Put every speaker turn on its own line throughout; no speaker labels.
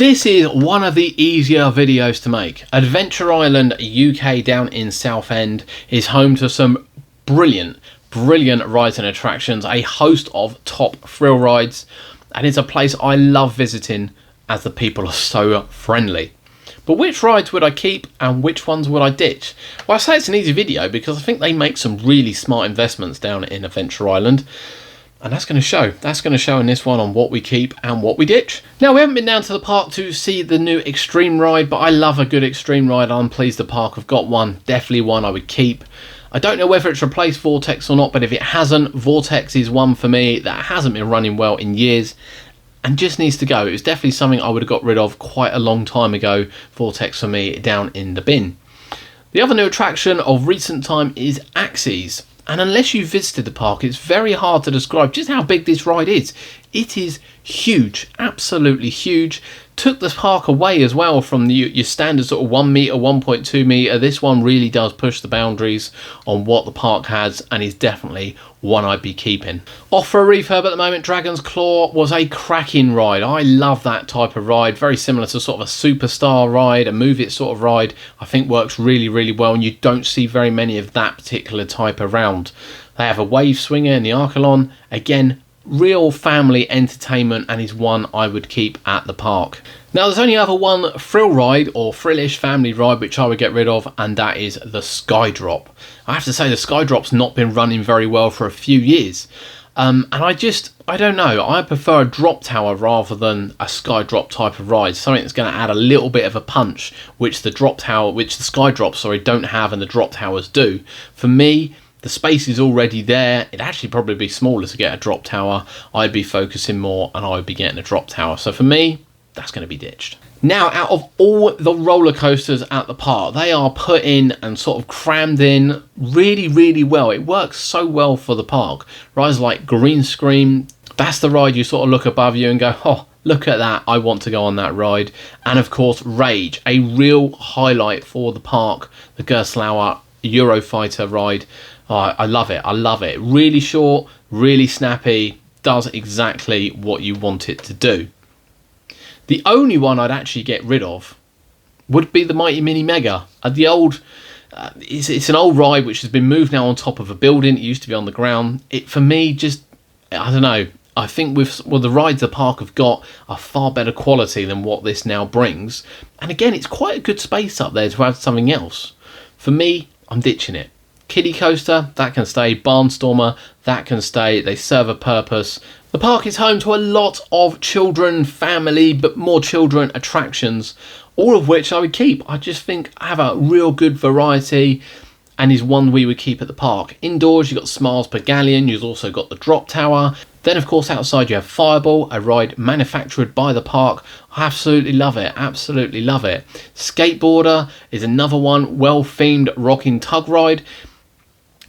This is one of the easier videos to make. Adventure Island UK down in Southend is home to some brilliant rides and attractions, a host of top thrill rides, and it's a place I love visiting as the people are so friendly. But which rides would I keep and which ones would I ditch? Well, I say it's an easy video because I think they make some really smart investments down in Adventure Island. And that's going to show. That's going to show in this one on what we keep and what we ditch. Now, we haven't been down to the park to see the new extreme ride, but I love a good extreme ride. I'm pleased the park have got one. Definitely one I would keep. I don't know whether it's replaced Vortex or not, but if it hasn't, Vortex is one for me that hasn't been running well in years and just needs to go. It was definitely something I would have got rid of quite a long time ago. Vortex for me down in the bin. The other new attraction of recent time is Axis. And unless you visited the park, it's very hard to describe just how big this ride is. It is huge, absolutely huge. Took the park away as well from your standard sort of 1 metre, 1.2 metre. This one really does push the boundaries on what the park has and is definitely one I'd be keeping. Off for a refurb at the moment, Dragon's Claw was a cracking ride. I love that type of ride. Very similar to sort of a superstar ride, a Move It sort of ride. I think works really well, and you don't see very many of that particular type around. They have a wave swinger in the Archelon. Again, real family entertainment and is one I would keep at the park. Now, there's only other one thrill ride or thrillish family ride which I would get rid of, and that is the Skydrop. I have to say the Skydrop's not been running very well for a few years. And I don't know, I prefer a drop tower rather than a Skydrop type of ride, something that's going to add a little bit of a punch, which the Skydrops don't have and the drop towers do. For me, the space is already there. It'd actually probably be smaller to get a drop tower. I'd be focusing more and I would be getting a drop tower. So for me, that's going to be ditched. Now, out of all the roller coasters at the park, they are put in and sort of crammed in really well. It works so well for the park. Rides like Green Scream, that's the ride you sort of look above you and go, oh, look at that, I want to go on that ride. And of course, Rage, a real highlight for the park, the Gerstlauer Eurofighter ride. Oh, I love it. Really short, really snappy, does exactly what you want it to do. The only one I'd actually get rid of would be the Mighty Mini Mega. It's an old ride which has been moved now on top of a building. It used to be on the ground. For me, I don't know. I think the rides the park have got are far better quality than what this now brings. And again, it's quite a good space up there to add something else. For me, I'm ditching it. Kiddie Coaster, that can stay. Barnstormer, that can stay. They serve a purpose. The park is home to a lot of children, family, but more children attractions, all of which I would keep. I just think I have a real good variety and is one we would keep at the park. Indoors, you've got Smiles Per Galleon. You've also got the Drop Tower. Then, of course, outside you have Fireball, a ride manufactured by the park. I absolutely love it. Absolutely love it. Skateboarder is another one, well-themed rocking tug ride.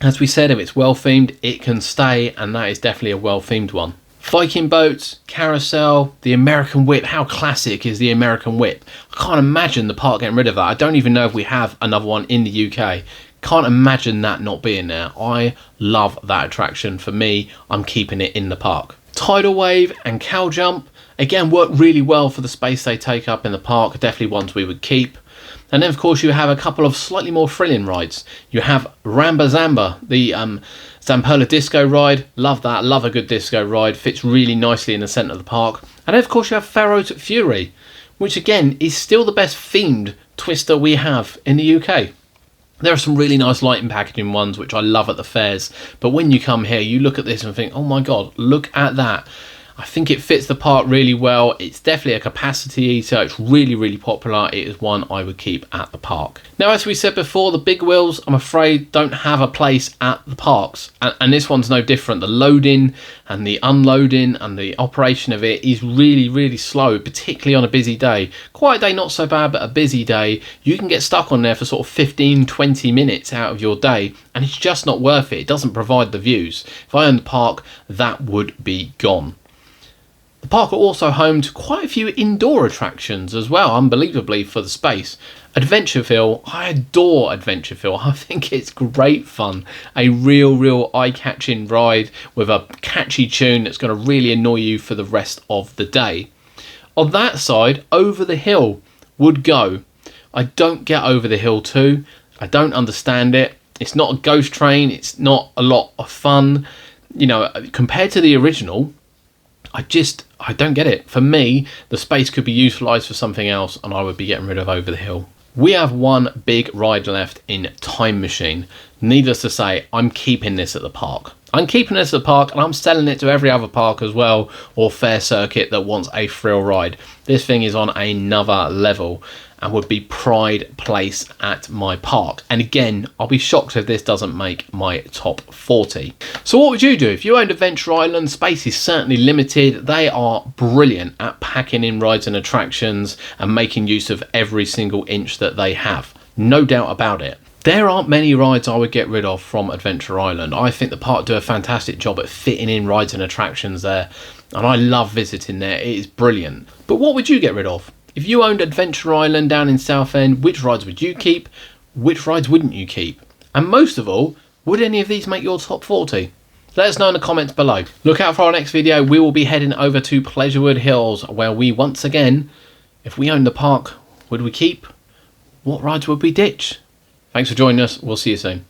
As we said, if it's well themed, it can stay, and that is definitely a well themed one. Viking boats, carousel, the American Whip. How classic is the American Whip? I can't imagine the park getting rid of that. I don't even know if we have another one in the UK. Can't imagine that not being there. I love that attraction. For me, I'm keeping it in the park. Tidal Wave and Cow Jump, again, work really well for the space they take up in the park. Definitely ones we would keep. And then, of course, you have a couple of slightly more thrilling rides. You have Ramba Zamba, the Zamperla disco ride. Love that. Love a good disco ride. Fits really nicely in the centre of the park. And then, of course, you have Pharaoh's Fury, which, again, is still the best themed twister we have in the UK. There are some really nice lighting packaging ones, which I love at the fairs. But when you come here, you look at this and think, oh, my God, look at that. I think it fits the park really well. It's definitely a capacity eater. It's really popular. It is one I would keep at the park. Now, as we said before, the big wheels, I'm afraid, don't have a place at the parks. And this one's no different. The loading and the unloading and the operation of it is really slow, particularly on a busy day. Quiet day, not so bad, but a busy day, you can get stuck on there for sort of 15-20 minutes out of your day, and it's just not worth it. It doesn't provide the views. If I owned the park, that would be gone. The park are also home to quite a few indoor attractions as well, unbelievably for the space. Adventureville, I adore Adventureville. I think it's great fun. A real eye-catching ride with a catchy tune that's going to really annoy you for the rest of the day. On that side, Over the Hill would go. I don't get Over the Hill 2. I don't understand it. It's not a ghost train. It's not a lot of fun. You know, compared to the original, I don't get it. For me, the space could be utilised for something else and I would be getting rid of Over the Hill. We have one big ride left in Time Machine. Needless to say, I'm keeping this at the park. I'm keeping this at the park and I'm selling it to every other park as well, or fair circuit that wants a thrill ride. This thing is on another level and would be pride place at my park. And again, I'll be shocked if this doesn't make my top 40. So what would you do? If you owned Adventure Island, space is certainly limited. They are brilliant at packing in rides and attractions and making use of every single inch that they have. No doubt about it. There aren't many rides I would get rid of from Adventure Island. I think the park do a fantastic job at fitting in rides and attractions there, and I love visiting there. It is brilliant. But what would you get rid of? If you owned Adventure Island down in Southend, which rides would you keep? Which rides wouldn't you keep? And most of all, would any of these make your top 40? Let us know in the comments below. Look out for our next video. We will be heading over to Pleasurewood Hills, where we once again, if we owned the park, would we keep? What rides would we ditch? Thanks for joining us. We'll see you soon.